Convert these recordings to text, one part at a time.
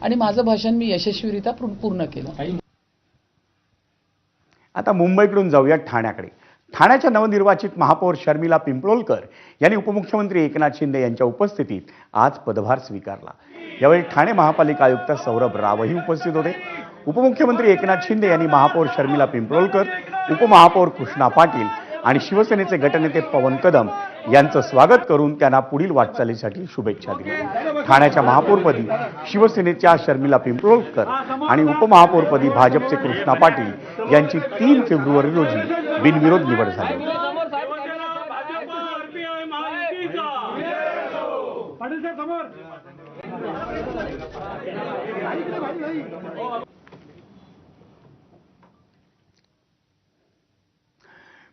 आणि माझं भाषण मी यशस्वीरित्या पूर्ण केलं. आता मुंबईकडून जाऊया ठाण्याकडे. ठाण्याच्या नवनिर्वाचित महापौर शर्मिला पिंपळोलकर यांनी उपमुख्यमंत्री एकनाथ शिंदे यांच्या उपस्थितीत आज पदभार स्वीकारला. यावेळी ठाणे महापालिका आयुक्त सौरभ रावही उपस्थित होते. उपमुख्यमंत्री एकनाथ शिंदे यांनी महापौर शर्मिला पिंपळोलकर, उपमहापौर कृष्णा पाटील आणि शिवसेनेचे गटनेते पवन कदम यांचं स्वागत करून त्यांना पुढील वाटचालीसाठी शुभेच्छा दिल्या. ठाण्याच्या महापौरपदी शिवसेनेच्या शर्मिला पिंपळोलकर आणि उपमहापौरपदी भाजपचे कृष्णा पाटील यांची 3 फेब्रुवारी रोजी बिनविरोध निवड झाली.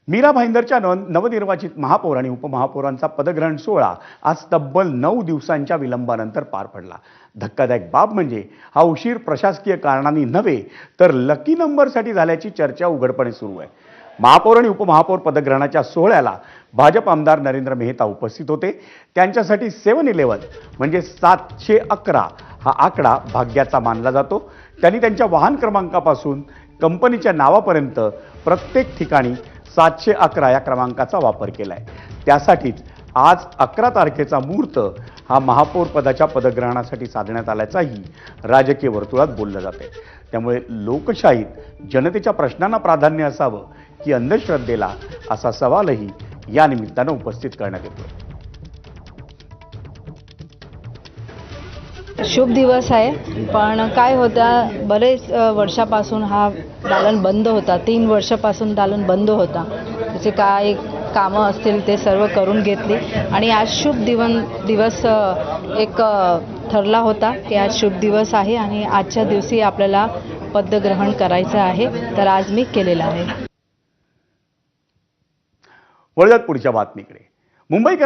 मीरा भाईंदरच्या नवनिर्वाचित महापौर आणि उपमहापौरांचा पदग्रहण सोहळा आज तब्बल 9 दिवसांच्या विलंबानंतर पार पडला. धक्कादायक बाब म्हणजे हा उशीर प्रशासकीय कारणांनी नव्हे तर लकी नंबरसाठी झाल्याची चर्चा उघडपणे सुरू आहे. महापौर आणि उपमहापौर पदग्रहणाच्या सोहळ्याला भाजप आमदार नरेंद्र मेहता उपस्थित होते. त्यांच्यासाठी 711 म्हणजे 711 हा आकडा भाग्याचा मानला जातो. त्यांनी त्यांच्या वाहन क्रमांकापासून कंपनीच्या नावापर्यंत प्रत्येक ठिकाणी 711 या क्रमांकाचा वापर केलाय. त्यासाठीच आज 11 तारखेचा मुहूर्त हा महापौर पदाच्या पदग्रहणासाठी साधण्यात आल्याचाही राजकीय वर्तुळात बोललं जाते. त्यामुळे लोकशाहीत जनतेच्या प्रश्नांना प्राधान्य असावं की अंधश्रद्धेला, असा सवालही या निमित्तानं उपस्थित करण्यात येतो. शुभ दिवस आहे, पण काय होता, बरेच वर्षापासून हा दालन बंद होता. 3 वर्षापासून दालन बंद होता. त्याचे काय कामं असतील ते सर्व करून घेतली आणि आज शुभ दिवस एक ठरला होता की आज शुभ दिवस आहे आणि आजच्या दिवशी आपल्याला पदग्रहण करायचं आहे, तर आज मी केलेलं आहे. वळूयात पुढच्या बातमीकडे. मुंबई